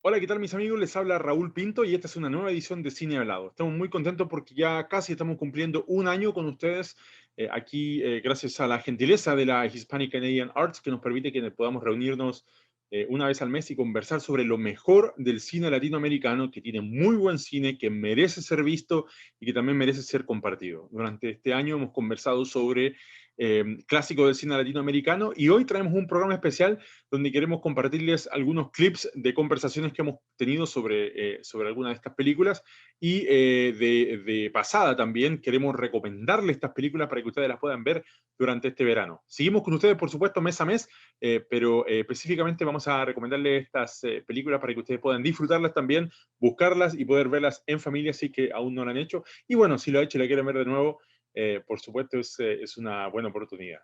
Hola, ¿qué tal mis amigos? Les habla Raúl Pinto y esta es una nueva edición de Cine Hablado. Estamos muy contentos porque ya casi estamos cumpliendo un año con ustedes aquí, gracias a la gentileza de la Hispanic Canadian Arts, que nos permite que podamos reunirnos una vez al mes y conversar sobre lo mejor del cine latinoamericano, que tiene muy buen cine, que merece ser visto y que también merece ser compartido. Durante este año hemos conversado sobre clásicos del cine latinoamericano y hoy traemos un programa especial donde queremos compartirles algunos clips de conversaciones que hemos tenido sobre alguna de estas películas y de pasada también queremos recomendarles estas películas para que ustedes las puedan ver durante este verano. Seguimos con ustedes, por supuesto, mes a mes, pero específicamente vamos a recomendarles estas películas para que ustedes puedan disfrutarlas también, buscarlas y poder verlas en familia si que aún no lo han hecho. Y bueno, si lo ha hecho y la quieren ver de nuevo, por supuesto es una buena oportunidad.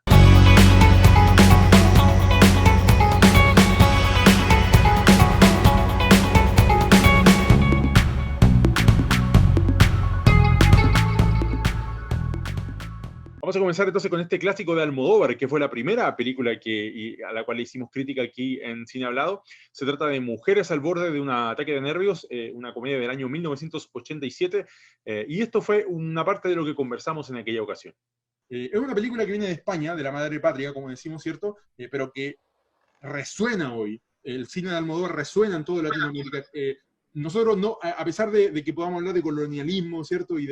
Vamos a comenzar entonces con este clásico de Almodóvar, que fue la primera película a la cual le hicimos crítica aquí en Cine Hablado. Se trata de Mujeres al borde de un ataque de nervios, una comedia del año 1987, y esto fue una parte de lo que conversamos en aquella ocasión. Es una película que viene de España, de la madre patria, como decimos, ¿cierto? Pero que resuena hoy. El cine de Almodóvar resuena en toda Latinoamérica. Nosotros, no, a pesar de que podamos hablar de colonialismo, ¿cierto? Y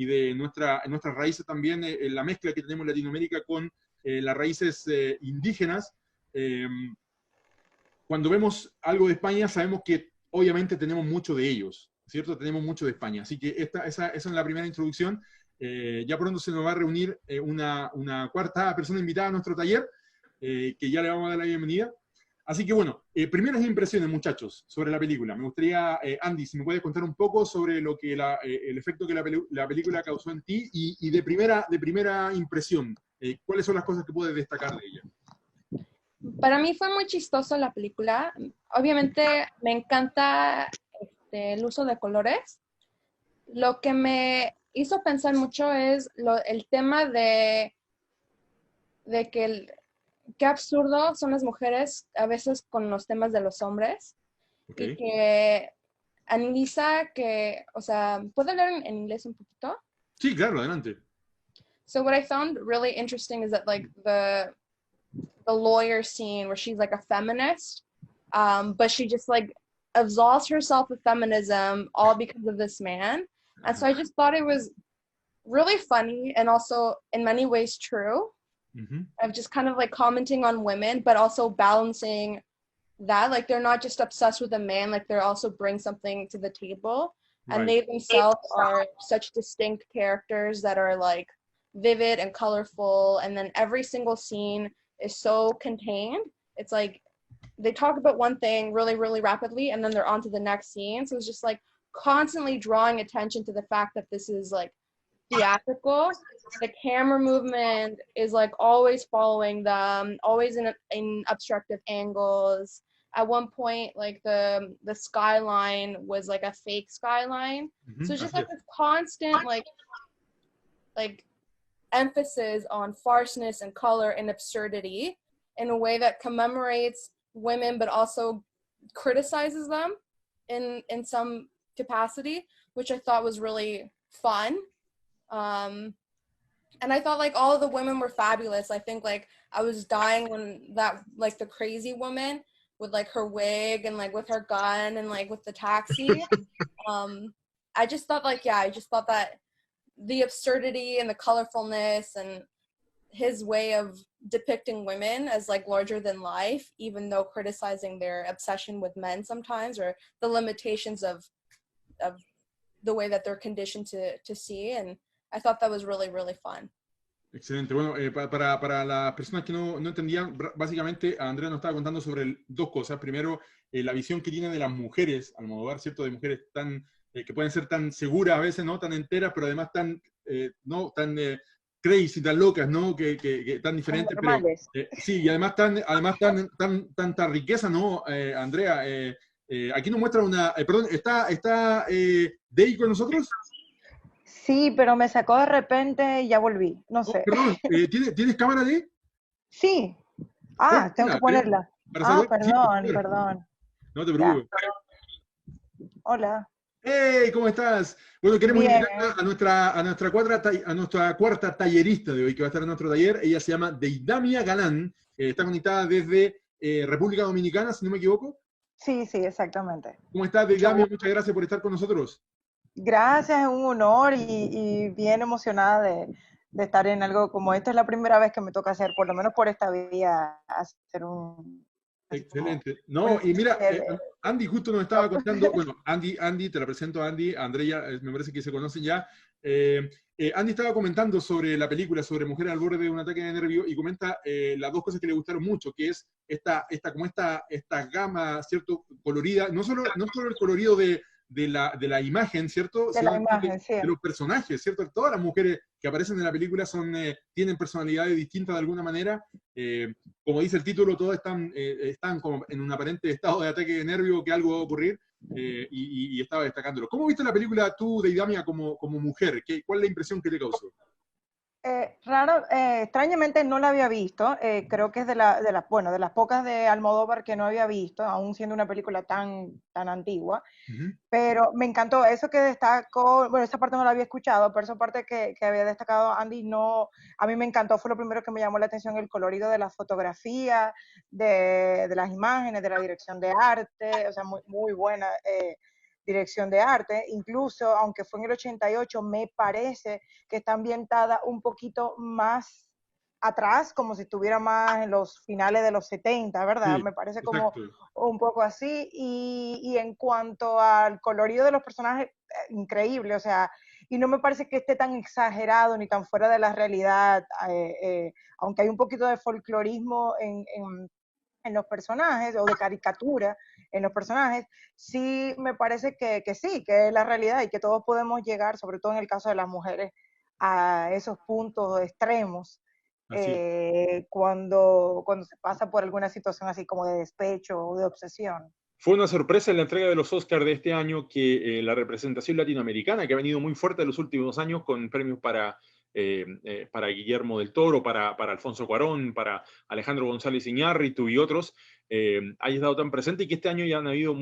de nuestras raíces también, la mezcla que tenemos en Latinoamérica con las raíces indígenas, eh, cuando vemos algo de España sabemos que obviamente tenemos mucho de ellos, ¿cierto? Tenemos mucho de España. Así que esa es la primera introducción. Ya pronto se nos va a reunir una cuarta persona invitada a nuestro taller, que ya le vamos a dar la bienvenida. Así que bueno, primeras impresiones, muchachos, sobre la película. Me gustaría, Andy, si me puedes contar un poco sobre lo que el efecto que la película causó en ti y de primera impresión, ¿cuáles son las cosas que puedes destacar de ella? Para mí fue muy chistoso la película. Obviamente me encanta el uso de colores. Lo que me hizo pensar mucho es el tema de que qué absurdo son las mujeres a veces con los temas de los hombres y Okay. que analiza que, o sea, ¿puedo hablar en inglés un poquito? Sí, claro, adelante. So what I found really interesting is that like the lawyer scene where she's like a feminist, but she just like absolves herself of feminism all because of this man. And so I just thought it was really funny and also in many ways true Uh-huh. of just kind of like commenting on women, but also balancing that like they're not just obsessed with a man, like they're also bring something to the table. And Right. they themselves are such distinct characters that are like vivid and colorful. And then every single scene is so contained. It's like they talk about one thing really, really rapidly, and then they're on to the next scene. So it's just like constantly drawing attention to the fact that this is like theatrical. The camera movement is like always following them, always in obstructive angles. At one point, like the skyline was like a fake skyline. Uh-huh. So it's just Así like es. this constant like emphasis on farceness and color and absurdity in a way that commemorates women but also criticizes them in some capacity, which I thought was really fun. And I thought like all of the women were fabulous. I think like I was dying when that like the crazy woman with like her wig and like with her gun and like with the taxi. um I just thought like yeah, I just thought that the absurdity and the colorfulness and his way of depicting women as like larger than life, even though criticizing their obsession with men sometimes or the limitations of the way that they're conditioned to see. And I thought that was really, really fun. Excelente. Bueno, para las personas que no entendían, básicamente Andrea nos estaba contando sobre dos cosas. Primero, la visión que tiene de las mujeres, Almodóvar, ¿cierto? De mujeres que pueden ser tan seguras a veces, ¿no? Tan enteras, pero además ¿no? Tan crazy, tan locas, ¿no? Que tan diferentes, pero Normales. sí, y además tanta riqueza, ¿no? Andrea, aquí nos muestra perdón, ¿está Day con nosotros? Sí, pero me sacó de repente y ya volví. No Oh, sé. perdón, ¿tienes cámara de? Sí. Bueno, Tengo que ponerla. para saludar. Sí, por Perdón, favor. perdón. No te Ya. preocupes. Hola. ¡Hey! ¿Cómo estás? Bueno, queremos Bien. invitar a nuestra cuarta tallerista de hoy, que va a estar en nuestro taller. Ella se llama Deidamia Galán. Está conectada desde República Dominicana, si no me equivoco. Sí, sí, exactamente. ¿Cómo estás, Mucho Deidamia? gusto. Muchas gracias por estar con nosotros. Gracias, es un honor y bien emocionada de estar en algo como esto. Es la primera vez que me toca hacer, por lo menos por esta vía, hacer así como Excelente. No, un y mira, taller Andy justo nos estaba workshop. contando, bueno, Andy, te la presento a Andy, Andrea, me parece que se conocen ya. Andy estaba comentando sobre la película, sobre Mujeres al borde de un ataque de nervio, y comenta las dos cosas que le gustaron mucho, que es esta gama, ¿cierto? Colorida, no solo el colorido de la imagen, ¿cierto? De Sino la imagen, sí. de los personajes, ¿cierto? Todas las mujeres que aparecen en la película tienen personalidades distintas de alguna manera. Como dice el título, todos están como en un aparente estado de ataque de nervio que algo va a ocurrir, y estaba destacándolo. ¿Cómo viste la película tú, Deidamia, como mujer? ¿Cuál es la impresión que te causó? Extrañamente no la había visto. Creo que es bueno, de las pocas de Almodóvar que no había visto, aún siendo una película tan antigua. Ujú. Pero me encantó eso que destacó, bueno, esa parte no la había escuchado, pero esa parte que había destacado Andy, no, a mí me encantó, fue lo primero que me llamó la atención, el colorido de la fotografía, de las imágenes, de la dirección de arte, o sea, muy, muy buena dirección de arte, incluso, aunque fue en el 88, me parece que está ambientada un poquito más atrás, como si estuviera más en los finales de los 70, ¿verdad? Sí, Me parece como exacto. un poco así. Y en cuanto al colorido de los personajes, increíble, o sea, y no me parece que esté tan exagerado ni tan fuera de la realidad, aunque hay un poquito de folclorismo en los personajes o de caricatura en los personajes, sí me parece que sí, que es la realidad y que todos podemos llegar, sobre todo en el caso de las mujeres, a esos puntos extremos Así es. cuando se pasa por alguna situación así como de despecho o de obsesión. Fue una sorpresa en la entrega de los Oscars de este año que la representación latinoamericana, que ha venido muy fuerte en los últimos años con premios para Guillermo del Toro, para Alfonso Cuarón, para Alejandro González Iñárritu y otros, haya estado tan presente y que este año ya han habido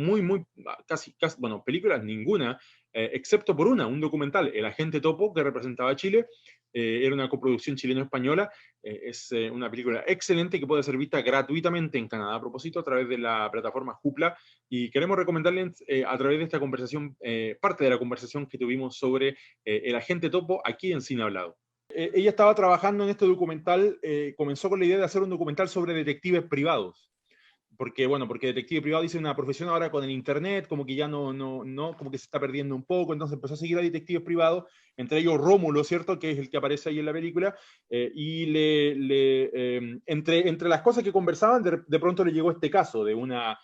casi, bueno, películas ninguna, excepto por un documental, El Agente Topo, que representaba a Chile. Era una coproducción chileno-española. Es una película excelente que puede ser vista gratuitamente en Canadá, a propósito, a través de la plataforma Hoopla, y queremos recomendarles a través de esta conversación, parte de la conversación que tuvimos sobre El Agente Topo aquí en Cine Hablado. Ella estaba trabajando en este documental, comenzó con la idea de hacer un documental sobre detectives privados. Porque detective privado dice una profesión ahora con el internet, como que ya no, como que se está perdiendo un poco, entonces empezó a seguir a detectives privados, entre ellos Rómulo, ¿cierto? Que es el que aparece ahí en la película, entre las cosas que conversaban, de pronto le llegó este caso de una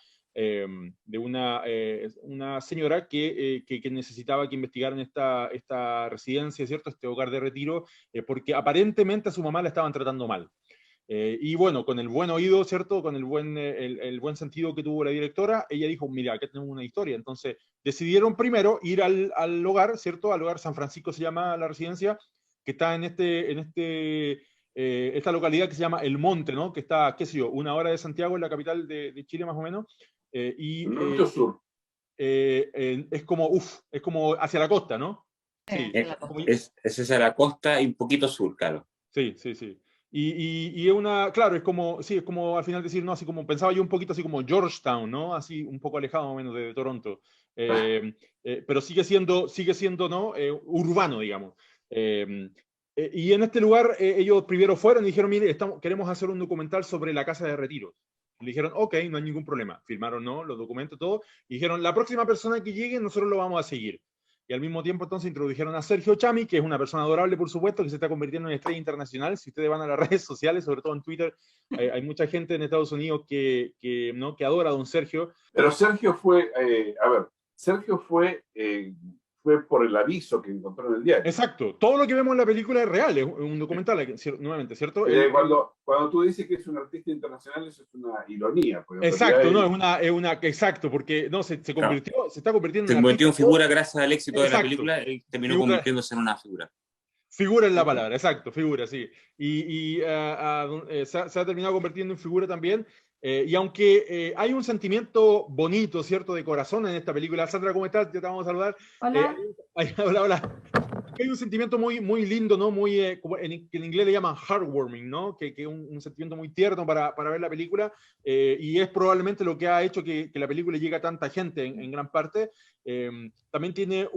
señora que necesitaba que investigaran esta residencia, ¿cierto? Este hogar de retiro, porque aparentemente a su mamá la estaban tratando mal. Y bueno, con el buen oído, ¿cierto? Con el buen sentido que tuvo la directora, ella dijo, mira, acá tenemos una historia. Entonces, decidieron primero ir al hogar, ¿cierto? Al hogar San Francisco se llama la residencia, que está esta localidad que se llama El Monte, ¿no? Que está, qué sé yo, 1 hora de Santiago, en la capital de Chile más o menos. Norte o sur. Es como hacia la costa, ¿no? Sí, Es hacia la costa y un poquito sur, claro. sí, sí, sí. Y es claro, es como al final decir, ¿no? Así como pensaba yo un poquito así como Georgetown, ¿no? Así un poco alejado más o menos de Toronto. Pero sigue siendo, ¿no? Urbano, digamos. Y en este lugar ellos primero fueron y dijeron, mire, queremos hacer un documental sobre la casa de retiros. Le dijeron, ok, no hay ningún problema. Firmaron, ¿no? Los documentos, todo. Y dijeron, la próxima persona que llegue, nosotros lo vamos a seguir. Y al mismo tiempo entonces introdujeron a Sergio Chami, que es una persona adorable, por supuesto, que se está convirtiendo en estrella internacional. Si ustedes van a las redes sociales, sobre todo en Twitter, hay mucha gente en Estados Unidos ¿no? que adora a don Sergio. Pero Sergio Sergio fue por el aviso que encontró en el diario. Exacto. Todo lo que vemos en la película es real, es un documental, nuevamente, ¿cierto? Cuando tú dices que es un artista internacional, eso es una ironía. Exacto, no, exacto, porque no, se está convirtiendo en figura gracias al éxito de la Exacto. película, él terminó convirtiéndose en una figura. Figura es la palabra, exacto, figura, sí. Se ha terminado convirtiendo en figura también. Y aunque hay un sentimiento bonito, ¿cierto?, de corazón en esta película. Sandra, ¿cómo estás? Ya te vamos a saludar. Hola. Hola, hola. Hay un sentimiento muy, muy lindo, ¿no? Muy, como que en inglés le llaman heartwarming, ¿no? Que es un sentimiento muy tierno para ver la película, y es probablemente lo que ha hecho que la película llegue a tanta gente en gran parte. También tiene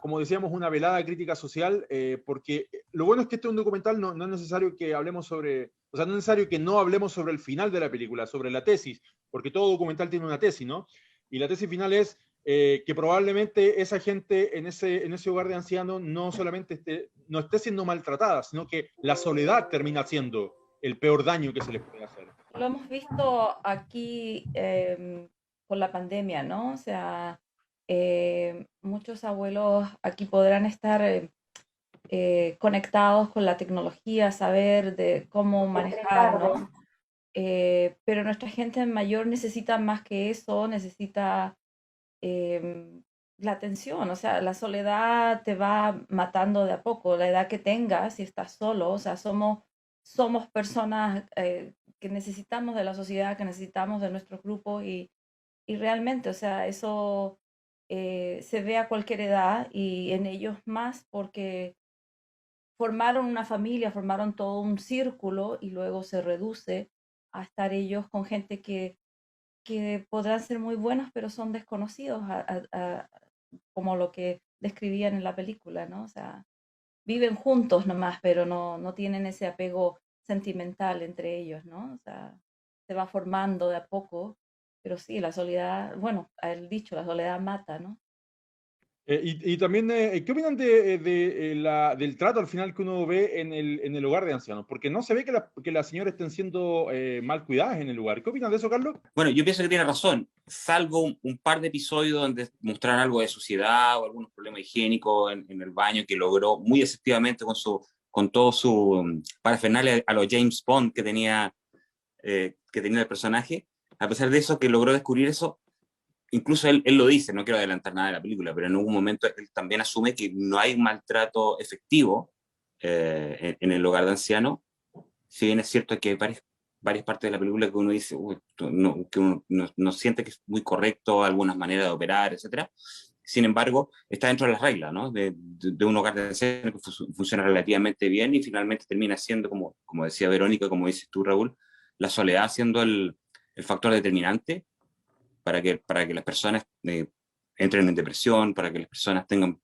como decíamos, una velada crítica social, porque lo bueno es que este es un documental, no es necesario que hablemos sobre, o sea, no es necesario que no hablemos sobre el final de la película, sobre la tesis, porque todo documental tiene una tesis, ¿no? Y la tesis final es que probablemente esa gente en ese hogar de ancianos no solamente no esté siendo maltratada, sino que la soledad termina siendo el peor daño que se les puede hacer. Lo hemos visto aquí con la pandemia, ¿no? O sea, muchos abuelos aquí podrán estar conectados con la tecnología, saber de cómo manejar, ¿no? Pero nuestra gente mayor necesita más que eso, necesita la atención, o sea, la soledad te va matando de a poco, la edad que tengas, si estás solo, o sea, somos personas que necesitamos de la sociedad, que necesitamos de nuestros grupos y realmente, o sea, eso se ve a cualquier edad y en ellos más porque formaron una familia, formaron todo un círculo y luego se reduce a estar ellos con gente que podrán ser muy buenos, pero son desconocidos, como lo que describían en la película, ¿no? O sea, viven juntos nomás, pero no tienen ese apego sentimental entre ellos, ¿no? O sea, se va formando de a poco, pero sí, la soledad, bueno, el dicho, la soledad mata, ¿no? Y también, ¿qué opinan del trato al final que uno ve en el hogar de ancianos? Porque no se ve que las señoras estén siendo mal cuidadas en el lugar. ¿Qué opinan de eso, Carlos? Bueno, yo pienso que tiene razón, salvo un par de episodios donde mostraron algo de suciedad o algunos problemas higiénicos en el baño que logró muy efectivamente con todo su parafernalia a los James Bond que tenía el personaje. A pesar de eso, que logró descubrir eso, incluso él lo dice, no quiero adelantar nada de la película, pero en algún momento él también asume que no hay maltrato efectivo en el hogar de ancianos. Si bien es cierto que hay varias partes de la película que uno dice, que uno no siente que es muy correcto, algunas maneras de operar, etcétera. Sin embargo, está dentro de las reglas, ¿no? de un hogar de ancianos que funciona relativamente bien y finalmente termina siendo, como decía Verónica, como dices tú, Raúl, la soledad siendo el factor determinante para que las personas entren en depresión, para que las personas tengan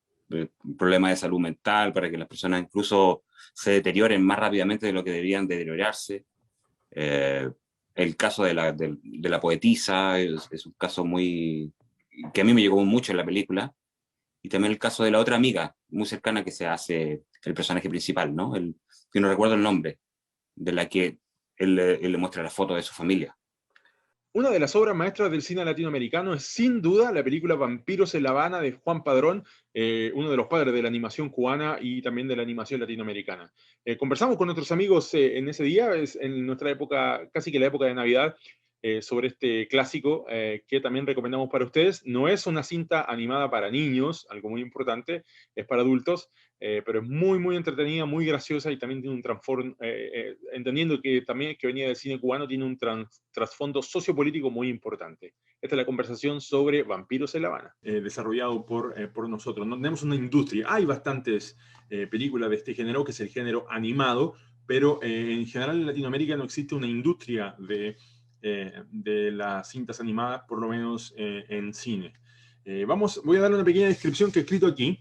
problemas de salud mental, para que las personas incluso se deterioren más rápidamente de lo que deberían deteriorarse. El caso de la poetisa es un caso que a mí me llegó mucho en la película, y también el caso de la otra amiga muy cercana que se hace el personaje principal, ¿no? Que no recuerdo el nombre, de la que él le muestra la foto de su familia. Una de las obras maestras del cine latinoamericano es sin duda la película Vampiros en La Habana de Juan Padrón, uno de los padres de la animación cubana y también de la animación latinoamericana. Conversamos con nuestros amigos en ese día, en nuestra época, casi que la época de Navidad, sobre este clásico que también recomendamos para ustedes. No es una cinta animada para niños, algo muy importante, es para adultos, pero es muy, muy entretenida, muy graciosa y también tiene un trasfondo, entendiendo que también que venía del cine cubano, tiene un trasfondo sociopolítico muy importante. Esta es la conversación sobre Vampiros en La Habana. Desarrollado por nosotros. No tenemos una industria. Hay bastantes películas de este género, que es el género animado, pero en general en Latinoamérica no existe una industria de las cintas animadas, por lo menos en cine. Voy a darle una pequeña descripción que he escrito aquí.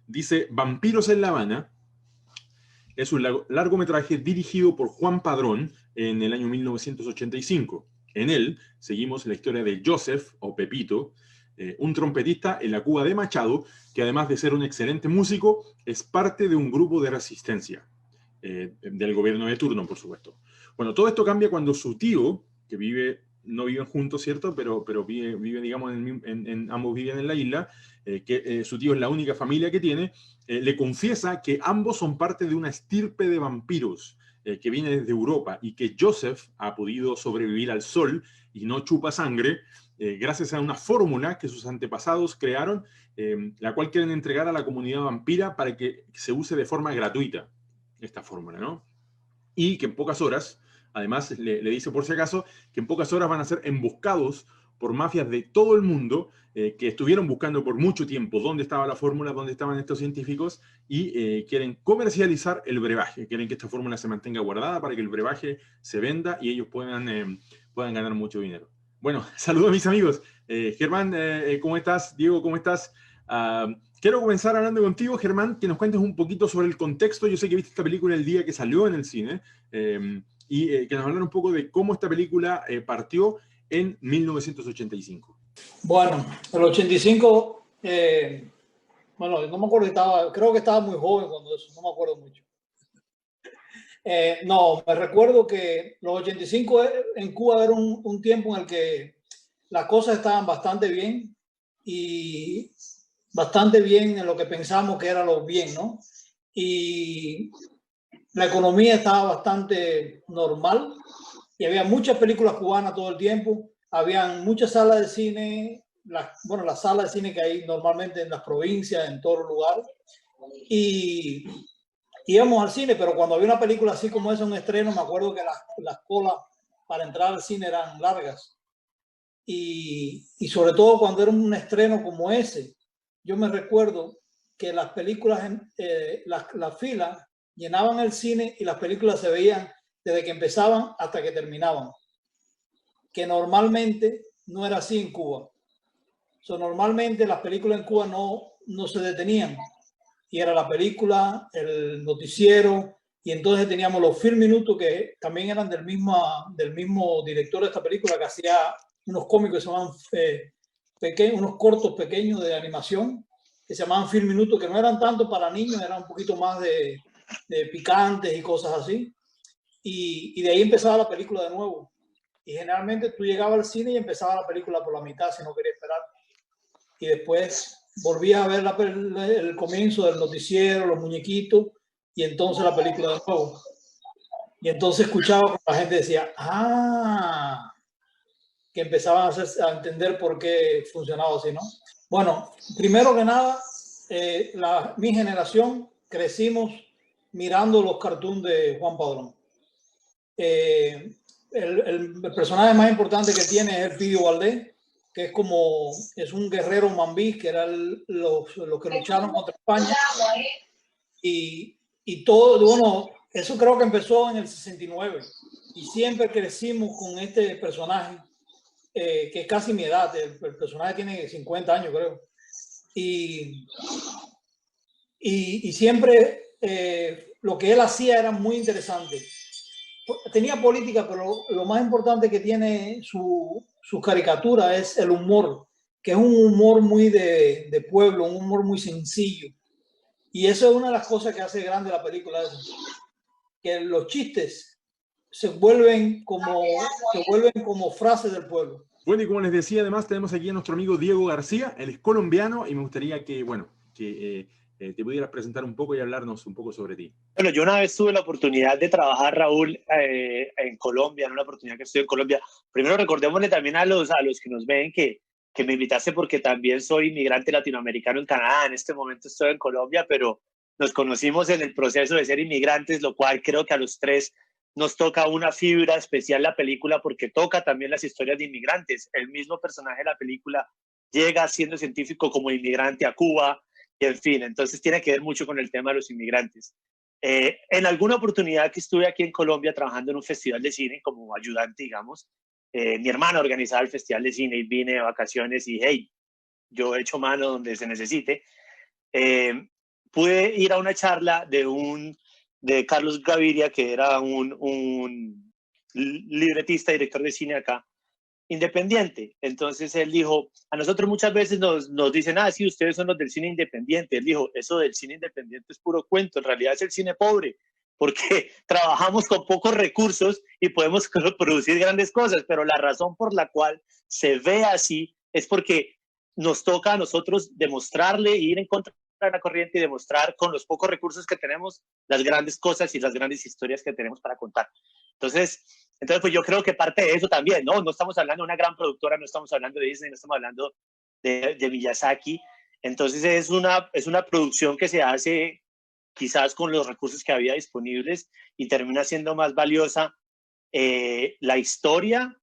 Dice: Vampiros en La Habana es un largometraje dirigido por Juan Padrón en el año 1985. En él seguimos la historia de Joseph, o Pepito, un trompetista en la Cuba de Machado, que además de ser un excelente músico, es parte de un grupo de resistencia del gobierno de turno, por supuesto. Bueno, todo esto cambia cuando su tío, que no viven juntos, ¿cierto? Pero vive digamos, ambos viven en la isla, su tío es la única familia que tiene, le confiesa que ambos son parte de una estirpe de vampiros que viene desde Europa, y que Joseph ha podido sobrevivir al sol y no chupa sangre gracias a una fórmula que sus antepasados crearon, la cual quieren entregar a la comunidad vampira para que se use de forma gratuita esta fórmula, ¿no? Y que en pocas horas Además, le dice por si acaso que en pocas horas van a ser emboscados por mafias de todo el mundo que estuvieron buscando por mucho tiempo dónde estaba la fórmula, dónde estaban estos científicos y quieren comercializar el brebaje. Quieren que esta fórmula se mantenga guardada para que el brebaje se venda y ellos puedan ganar mucho dinero. Bueno, saludos a mis amigos. Germán, ¿cómo estás? Diego, ¿cómo estás? Quiero comenzar hablando contigo, Germán, que nos cuentes un poquito sobre el contexto. Yo sé que viste esta película el día que salió en el cine y que nos hablara un poco de cómo esta película partió en 1985. Bueno, el 85, bueno, no me acuerdo, creo que estaba muy joven cuando eso, no me acuerdo mucho. No, me recuerdo que los 85 en Cuba era un tiempo en el que las cosas estaban bastante bien y bastante bien en lo que pensamos que era lo bien, ¿no? Y la economía estaba bastante normal y había muchas películas cubanas todo el tiempo. Habían muchas salas de cine, las salas de cine que hay normalmente en las provincias, en todos los lugares. Y íbamos al cine, pero cuando había una película así como esa, un estreno, me acuerdo que las colas para entrar al cine eran largas. Y sobre todo cuando era un estreno como ese, yo me recuerdo que las películas, las filas llenaban el cine y las películas se veían desde que empezaban hasta que terminaban. Que normalmente no era así en Cuba. Normalmente las películas en Cuba no se detenían. Y era la película, el noticiero, y entonces teníamos los film minutos que también eran del mismo director de esta película, que hacía unos cómicos que se llamaban unos cortos pequeños de animación, que se llamaban film minutos, que no eran tanto para niños, eran un poquito más de picantes y cosas así. Y de ahí empezaba la película de nuevo. Y generalmente tú llegabas al cine y empezaba la película por la mitad si no querías esperar. Y después volvías a ver el comienzo del noticiero, los muñequitos, y entonces la película de nuevo. Y entonces escuchaba como la gente decía, que empezaban a entender por qué funcionaba así, ¿no? Bueno, primero que nada, mi generación crecimos mirando los cartoons de Juan Padrón. El personaje más importante que tiene es el Pidio Valdés, que es un guerrero mambí, que eran los que lucharon contra España. Y todo, bueno, eso creo que empezó en el 69. Y siempre crecimos con este personaje, que es casi mi edad. El personaje tiene 50 años, creo. Y siempre lo que él hacía era muy interesante. Tenía política, pero lo más importante que tiene su caricatura es el humor, que es un humor muy de pueblo, un humor muy sencillo. Y eso es una de las cosas que hace grande la película, que los chistes se vuelven como frases del pueblo. Bueno, y como les decía, además tenemos aquí a nuestro amigo Diego García, él es colombiano y me gustaría que te pudieras presentar un poco y hablarnos un poco sobre ti. Bueno, yo una vez tuve la oportunidad de trabajar, Raúl, en Colombia, en una oportunidad que estuve en Colombia. Primero recordémosle también a los que nos ven que me invitaste porque también soy inmigrante latinoamericano en Canadá. En este momento estoy en Colombia, pero nos conocimos en el proceso de ser inmigrantes, lo cual creo que a los tres nos toca una fibra especial la película porque toca también las historias de inmigrantes. El mismo personaje de la película llega siendo científico como inmigrante a Cuba, y en fin, entonces tiene que ver mucho con el tema de los inmigrantes. En alguna oportunidad que estuve aquí en Colombia trabajando en un festival de cine como ayudante, digamos, mi hermana organizaba el festival de cine y vine de vacaciones y hey, yo he hecho mano donde se necesite. Pude ir a una charla de Carlos Gaviria, que era un libretista, director de cine acá, independiente. Entonces él dijo, a nosotros muchas veces nos dicen, sí, ustedes son los del cine independiente. Él dijo, eso del cine independiente es puro cuento, en realidad es el cine pobre, porque trabajamos con pocos recursos y podemos producir grandes cosas, pero la razón por la cual se ve así es porque nos toca a nosotros demostrarle, ir en contra de la corriente y demostrar con los pocos recursos que tenemos las grandes cosas y las grandes historias que tenemos para contar. Entonces pues yo creo que parte de eso también, ¿no? No estamos hablando de una gran productora, no estamos hablando de Disney, no estamos hablando de Miyazaki. Entonces es una producción que se hace quizás con los recursos que había disponibles y termina siendo más valiosa la historia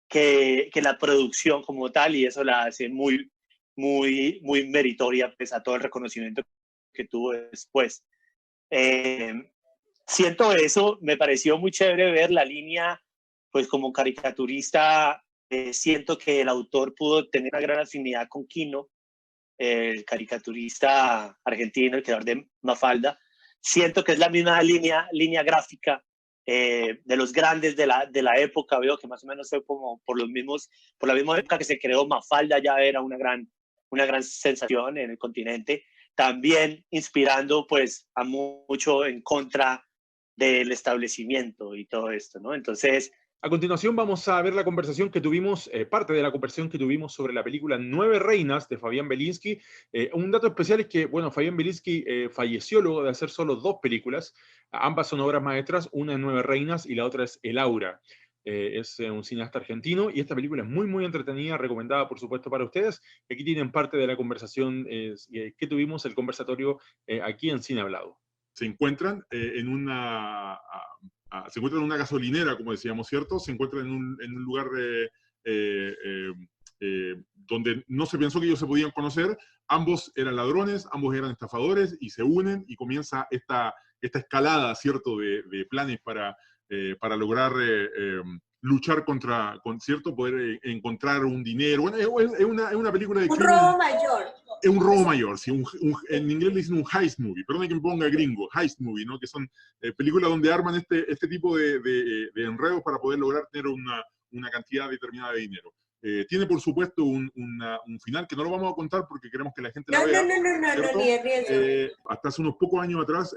que la producción como tal, y eso la hace muy, muy, muy meritoria, pese a todo el reconocimiento que tuvo después. Siento eso, me pareció muy chévere ver la línea, pues como caricaturista, siento que el autor pudo tener una gran afinidad con Quino, el caricaturista argentino, el creador de Mafalda. Siento que es la misma línea gráfica de los grandes de la época. Veo que más o menos fue como por la misma época que se creó Mafalda, ya era una gran sensación en el continente, también inspirando pues a mucho en contra del establecimiento y todo esto, ¿no? Entonces, a continuación vamos a ver la conversación que tuvimos, parte de la conversación que tuvimos sobre la película Nueve Reinas de Fabián Belinsky. Un dato especial es que, bueno, Fabián Belinsky falleció luego de hacer solo 2 películas. Ambas son obras maestras, una es Nueve Reinas y la otra es El Aura. Es un cineasta argentino y esta película es muy, muy entretenida, recomendada por supuesto para ustedes. Aquí tienen parte de la conversación que tuvimos, el conversatorio aquí en Cine Hablado. Se encuentran en una gasolinera, como decíamos, ¿cierto? Se encuentran en un lugar donde no se pensó que ellos se podían conocer. Ambos eran ladrones, ambos eran estafadores y se unen y comienza esta escalada, ¿cierto? De planes para lograr luchar ¿cierto? Poder encontrar un dinero. Bueno, es una película de... Un robo mayor. Es un robo mayor, sí, en inglés le dicen un heist movie, perdón que me ponga gringo, heist movie, ¿no? Que son películas donde arman este tipo de enredos para poder lograr tener una cantidad determinada de dinero. Tiene, por supuesto, un final que no lo vamos a contar porque queremos que la gente la vea. No, ni eso. Hasta hace unos pocos años atrás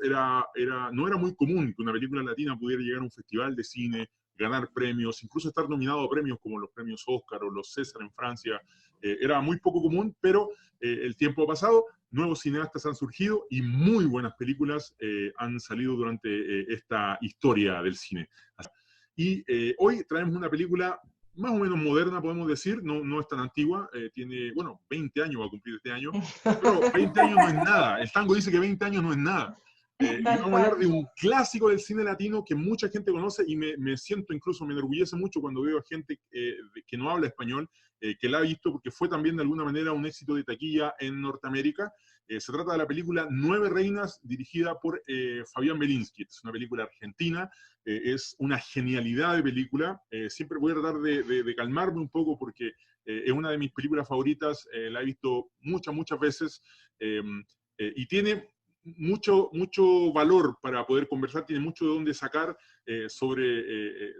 no era muy común que una película latina pudiera llegar a un festival de cine, ganar premios, incluso estar nominado a premios como los premios Oscar o los César en Francia. Era muy poco común, pero el tiempo ha pasado, nuevos cineastas han surgido y muy buenas películas han salido durante esta historia del cine. Y hoy traemos una película más o menos moderna, podemos decir, no es tan antigua, tiene, 20 años va a cumplir este año, pero 20 años no es nada. El tango dice que 20 años no es nada. Y vamos a hablar de un clásico del cine latino que mucha gente conoce y me siento, incluso me enorgullece mucho cuando veo a gente que no habla español, que la ha visto porque fue también de alguna manera un éxito de taquilla en Norteamérica. Se trata de la película Nueve Reinas, dirigida por Fabián Belinsky. Es una película argentina, es una genialidad de película. Siempre voy a tratar de calmarme un poco porque es una de mis películas favoritas, la he visto muchas veces y tiene mucho valor para poder conversar, tiene mucho de dónde sacar sobre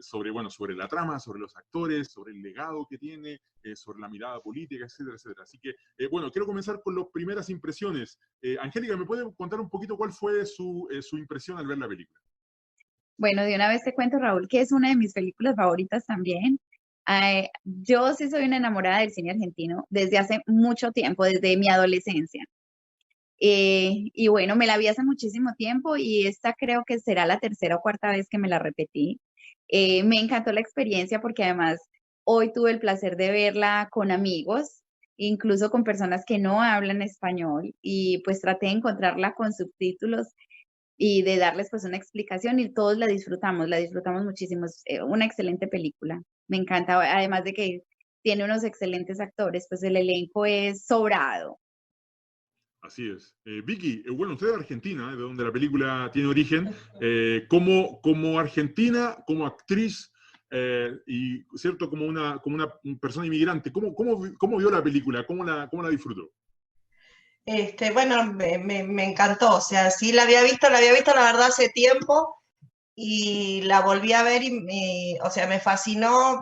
la trama, sobre los actores, sobre el legado que tiene, sobre la mirada política, etcétera, etcétera. Así que, quiero comenzar con las primeras impresiones. Angélica, ¿me puede contar un poquito cuál fue su impresión al ver la película? Bueno, de una vez te cuento, Raúl, que es una de mis películas favoritas también. Yo sí soy una enamorada del cine argentino desde hace mucho tiempo, desde mi adolescencia. Y bueno, me la vi hace muchísimo tiempo y esta creo que será la tercera o cuarta vez que me la repetí. Me encantó la experiencia porque además hoy tuve el placer de verla con amigos, incluso con personas que no hablan español, y pues traté de encontrarla con subtítulos y de darles pues una explicación y todos la disfrutamos muchísimo. Es una excelente película, me encanta, además de que tiene unos excelentes actores, pues el elenco es sobrado. Así es. Vicky, usted es argentina, de donde la película tiene origen. Como argentina, como actriz y cierto como una persona inmigrante, ¿cómo vio la película? ¿Cómo la disfrutó? Me encantó. O sea, sí la había visto la verdad hace tiempo y la volví a ver y me fascinó.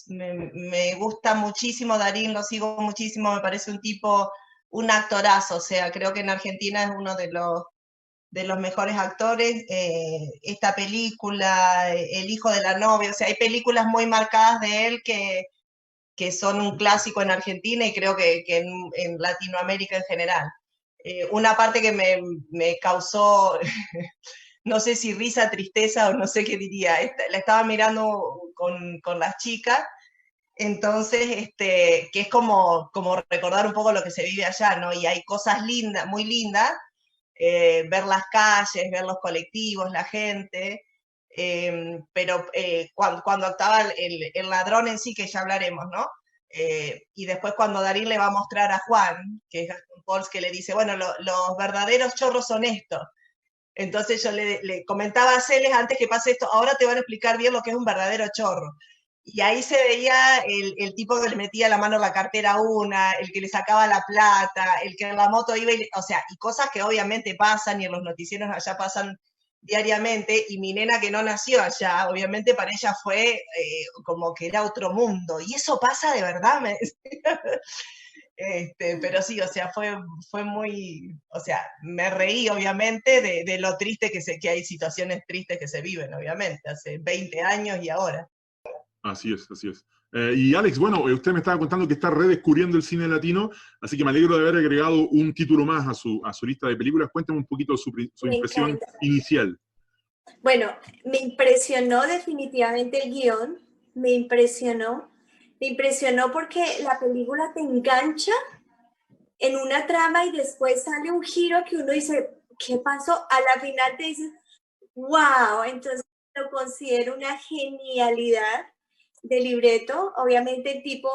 Me gusta muchísimo Darín, lo sigo muchísimo, me parece un actorazo, o sea, creo que en Argentina es uno de los mejores actores. Esta película, El hijo de la novia, o sea, hay películas muy marcadas de él que son un clásico en Argentina y creo que en Latinoamérica en general. Una parte que me causó, no sé si risa, tristeza o no sé qué diría, la estaba mirando con las chicas. Entonces, que es como recordar un poco lo que se vive allá, ¿no? Y hay cosas lindas, muy lindas, ver las calles, ver los colectivos, la gente, pero cuando actuaba el ladrón en sí, que ya hablaremos, ¿no? Y después cuando Darín le va a mostrar a Juan, que es Gastón Pauls, que le dice, bueno, los verdaderos chorros son estos. Entonces yo le comentaba a Celes, antes que pase esto, ahora te van a explicar bien lo que es un verdadero chorro. Y ahí se veía el tipo que le metía la mano en la cartera a una, el que le sacaba la plata, el que en la moto iba, o sea, y cosas que obviamente pasan y en los noticieros allá pasan diariamente, y mi nena que no nació allá, obviamente para ella fue como que era otro mundo, y eso pasa de verdad, me decía. Pero sí, o sea, fue muy, o sea, me reí obviamente de lo triste que hay situaciones tristes que se viven, obviamente, hace 20 años y ahora. Así es, así es. Y Alex, bueno, usted me estaba contando que está redescubriendo el cine latino, así que me alegro de haber agregado un título más a su lista de películas. Cuéntame un poquito su impresión inicial. Bueno, me impresionó definitivamente el guión, me impresionó porque la película te engancha en una trama y después sale un giro que uno dice, ¿qué pasó? A la final te dices, wow, entonces lo considero una genialidad de libreto. Obviamente el tipo,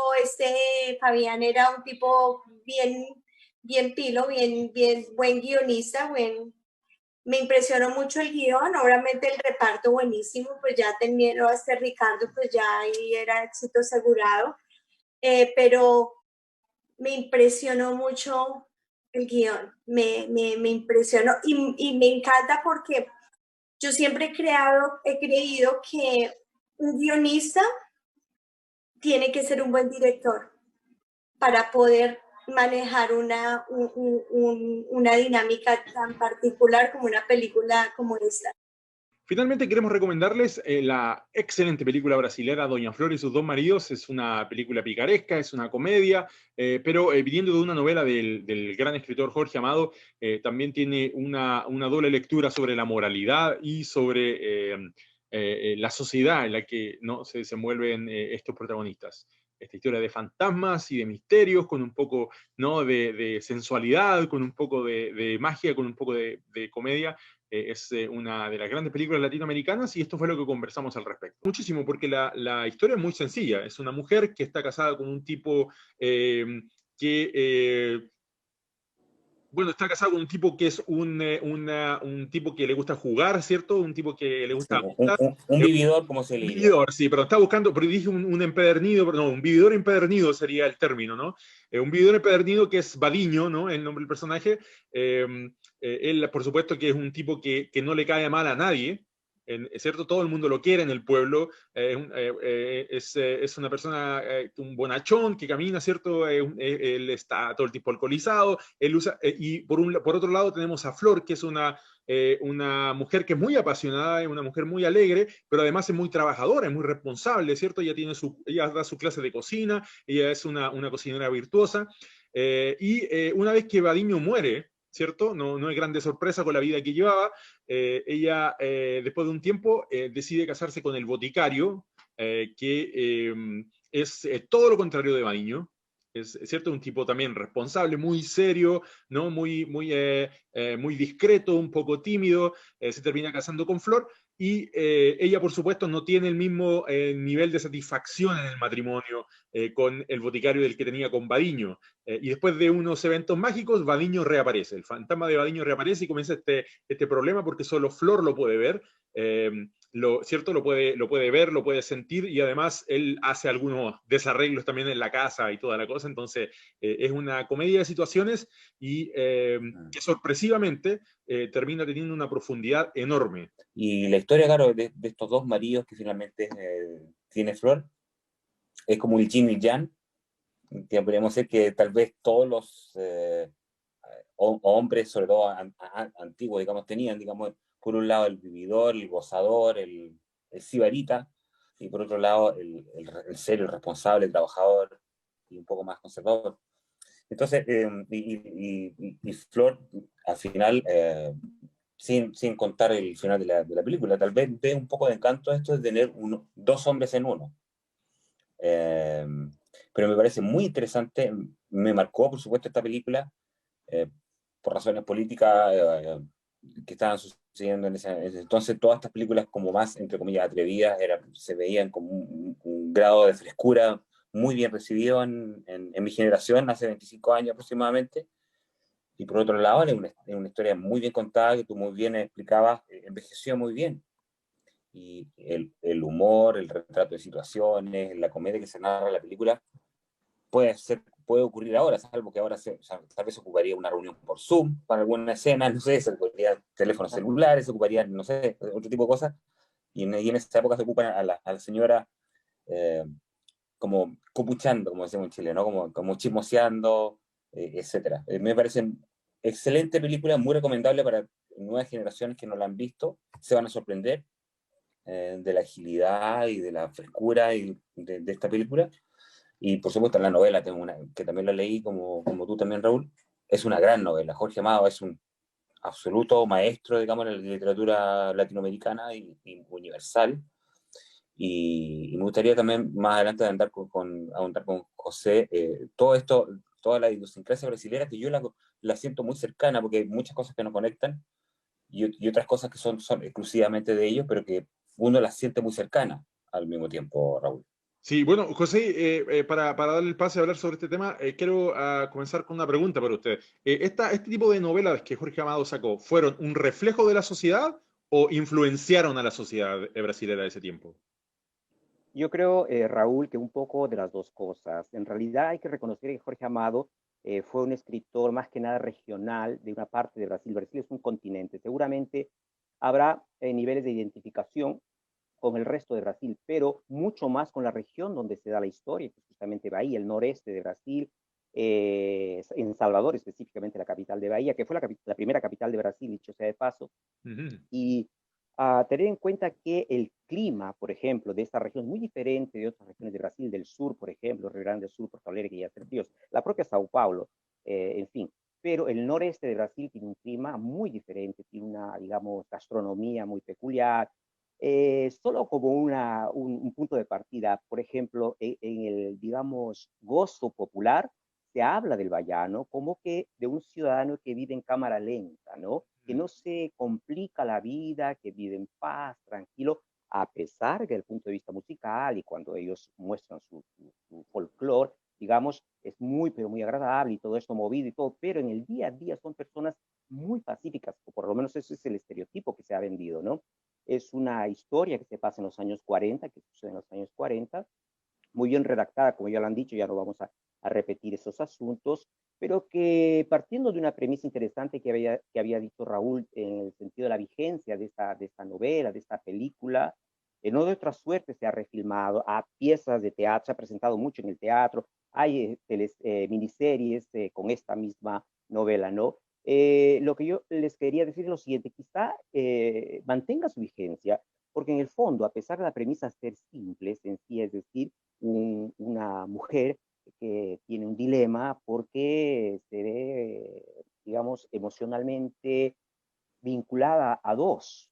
Fabián era un tipo bien pilo, bien buen guionista, me impresionó mucho el guión, obviamente el reparto buenísimo, pues ya teniendo a Ricardo, pues ya ahí era éxito asegurado, pero me impresionó mucho el guión, me impresionó y me encanta porque yo siempre he creído que un guionista tiene que ser un buen director para poder manejar una dinámica tan particular como una película como esta. Finalmente queremos recomendarles la excelente película brasilera Doña Flor y sus dos maridos. Es una película picaresca, es una comedia, pero viniendo de una novela del gran escritor Jorge Amado, también tiene una doble lectura sobre la moralidad y sobre la sociedad en la que ¿no? se desenvuelven estos protagonistas. Esta historia de fantasmas y de misterios, con un poco ¿no? de sensualidad, con un poco de magia, con un poco de comedia. Es una de las grandes películas latinoamericanas y esto fue lo que conversamos al respecto. Muchísimo, porque la historia es muy sencilla. Es una mujer que está casada con un tipo está casado con un tipo que es un tipo que le gusta jugar, ¿cierto? Un tipo que le gusta... Un vividor, como se le dice. Un vividor, sí, pero está buscando, pero dije un empedernido, no, un vividor empedernido sería el término, ¿no? Un vividor empedernido que es Badiño, ¿no? El nombre del personaje. Él, por supuesto, que es un tipo que no le cae mal a nadie, es cierto, todo el mundo lo quiere en el pueblo, es una persona, un bonachón que camina, ¿cierto? Él está todo el tiempo alcoholizado, él usa, y por otro lado tenemos a Flor, que es una mujer que es muy apasionada, es una mujer muy alegre, pero además es muy trabajadora, es muy responsable, ¿cierto? Ella da su clase de cocina, ella es una cocinera virtuosa, y una vez que Badiño muere, ¿cierto? No es grande sorpresa con la vida que llevaba. Ella, después de un tiempo, decide casarse con el boticario, que es todo lo contrario de Badiño. Es cierto, un tipo también responsable, muy serio, ¿no? Muy discreto, un poco tímido, se termina casando con Flor, y ella, por supuesto, no tiene el mismo nivel de satisfacción en el matrimonio con el boticario del que tenía con Badiño. Y después de unos eventos mágicos, Badiño reaparece, el fantasma de Badiño reaparece y comienza este problema porque solo Flor lo puede ver, ¿cierto? Lo puede ver, lo puede sentir, y además él hace algunos desarreglos también en la casa y toda la cosa. Entonces es una comedia de situaciones y que sorpresivamente termina teniendo una profundidad enorme. Y la historia, claro, de estos dos maridos que finalmente tiene Flor es como el yin y el yang, que podríamos decir que tal vez todos los hombres, sobre todo antiguos, digamos, tenían, digamos, por un lado el vividor, el gozador, el sibarita, y por otro lado el serio, el responsable, el trabajador y un poco más conservador. Entonces, y Flor, al final, sin contar el final de la película, tal vez ve un poco de encanto esto de tener dos hombres en uno. Pero me parece muy interesante, me marcó, por supuesto, esta película, por razones políticas que estaban sucediendo sucediendo en ese entonces. Todas estas películas como más, entre comillas, atrevidas, se veían como un grado de frescura muy bien recibido en mi generación, hace 25 años aproximadamente. Y por otro lado, es una historia muy bien contada, que tú muy bien explicabas, envejeció muy bien. Y el humor, el retrato de situaciones, la comedia que se narra en la película, puede ocurrir ahora, salvo que ahora tal vez se ocuparía una reunión por Zoom para alguna escena, no sé, se ocuparía teléfonos celulares, se ocuparía, no sé, otro tipo de cosas. Y en esa época se ocupan a la señora como copuchando, como decimos en Chile, ¿no? Como chismoseando, etcétera. Me parece excelente película, muy recomendable para nuevas generaciones que no la han visto, se van a sorprender de la agilidad y de la frescura de esta película. Y por supuesto la novela, que también la leí como tú también, Raúl, es una gran novela. Jorge Amado es un absoluto maestro, digamos, en la literatura latinoamericana y universal. Y me gustaría también más adelante ahondar con José, todo esto, toda la idiosincrasia brasileña, que yo la siento muy cercana, porque hay muchas cosas que nos conectan y otras cosas que son exclusivamente de ellos, pero que uno las siente muy cercanas al mismo tiempo, Raúl. Sí, bueno, José, para darle el pase a hablar sobre este tema, quiero comenzar con una pregunta para usted. ¿Este tipo de novelas que Jorge Amado sacó fueron un reflejo de la sociedad o influenciaron a la sociedad brasileña de ese tiempo? Yo creo, Raúl, que un poco de las dos cosas. En realidad hay que reconocer que Jorge Amado fue un escritor más que nada regional de una parte de Brasil. Brasil es un continente. Seguramente habrá niveles de identificación con el resto de Brasil, pero mucho más con la región donde se da la historia, que es justamente Bahía, el noreste de Brasil, en Salvador, específicamente la capital de Bahía, que fue la primera capital de Brasil, dicho sea de paso. Y tener en cuenta que el clima, por ejemplo, de esta región es muy diferente de otras regiones de Brasil, del sur, por ejemplo, Rio Grande do Sul, Porto Alegre, que ya hace fríos, la propia Sao Paulo, en fin. Pero el noreste de Brasil tiene un clima muy diferente, tiene una, digamos, gastronomía muy peculiar. Solo como un punto de partida, por ejemplo, en el, digamos, gozo popular, se habla del baiano como que de un ciudadano que vive en cámara lenta, ¿no? Que no se complica la vida, que vive en paz, tranquilo, a pesar que desde el punto de vista musical y cuando ellos muestran su folclore, digamos, es muy, pero muy agradable y todo esto movido y todo, pero en el día a día son personas muy pacíficas, o por lo menos eso es el estereotipo que se ha vendido, ¿no? Es una historia que se pasa en los años 40, que sucede en los años 40, muy bien redactada, como ya lo han dicho, ya no vamos a repetir esos asuntos, pero que partiendo de una premisa interesante que había dicho Raúl en el sentido de la vigencia de esta novela, de esta película, no de otra suerte se ha refilmado, a piezas de teatro, se ha presentado mucho en el teatro, hay miniseries con esta misma novela, ¿no? Lo que yo les quería decir es lo siguiente, quizá mantenga su vigencia, porque en el fondo, a pesar de la premisa ser simple, sencilla, es decir, una mujer que tiene un dilema porque se ve, digamos, emocionalmente vinculada a dos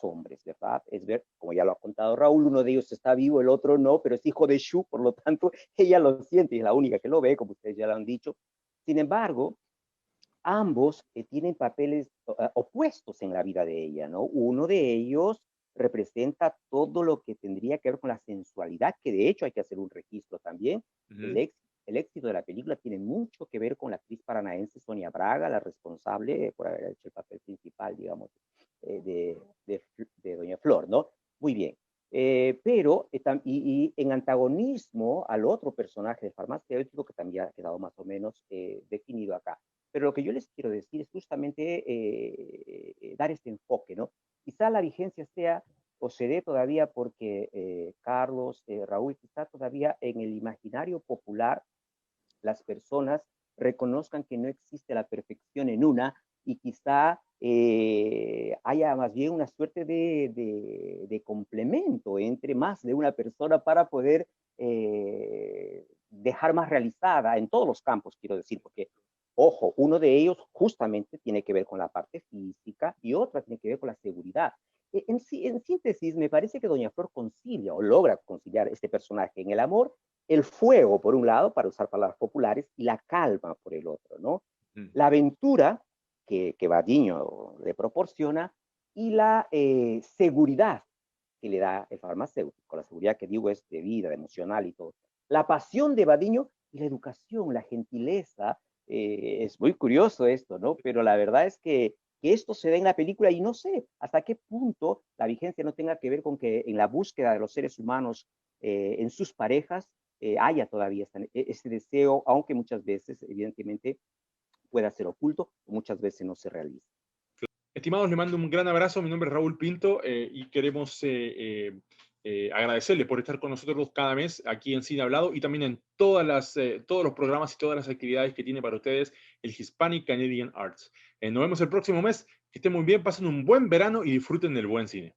hombres, ¿verdad? Es ver, como ya lo ha contado Raúl, uno de ellos está vivo, el otro no, pero es hijo de Shu, por lo tanto, ella lo siente y es la única que lo ve, como ustedes ya lo han dicho. Sin embargo, ambos tienen papeles opuestos en la vida de ella, ¿no? Uno de ellos representa todo lo que tendría que ver con la sensualidad, que de hecho hay que hacer un registro también. El éxito de la película tiene mucho que ver con la actriz paranaense Sonia Braga, la responsable por haber hecho el papel principal, digamos, de Doña Flor, ¿no? Muy bien. Pero en antagonismo al otro personaje de farmacéutico que también ha quedado más o menos definido acá. Pero lo que yo les quiero decir es justamente dar este enfoque, ¿no? Quizá la vigencia sea o se dé todavía porque Carlos, Raúl, quizá todavía en el imaginario popular las personas reconozcan que no existe la perfección en una y quizá haya más bien una suerte de complemento entre más de una persona para poder dejar más realizada en todos los campos, quiero decir, porque ojo, uno de ellos justamente tiene que ver con la parte física y otra tiene que ver con la seguridad. En síntesis, me parece que Doña Flor concilia o logra conciliar este personaje en el amor, el fuego por un lado, para usar palabras populares, y la calma por el otro, ¿no? La aventura que Badiño le proporciona y la seguridad que le da el farmacéutico, la seguridad que digo es de vida, de emocional y todo. La pasión de Badiño y la educación, la gentileza, es muy curioso esto, ¿no? Pero la verdad es que esto se da en la película y no sé hasta qué punto la vigencia no tenga que ver con que en la búsqueda de los seres humanos en sus parejas haya todavía ese deseo, aunque muchas veces, evidentemente, pueda ser oculto, o muchas veces no se realiza. Estimados, le mando un gran abrazo. Mi nombre es Raúl Pinto y queremos agradecerle por estar con nosotros cada mes aquí en Cine Hablado y también en todos los programas y todas las actividades que tiene para ustedes el Hispanic Canadian Arts. Nos vemos el próximo mes. Que estén muy bien, pasen un buen verano y disfruten del buen cine.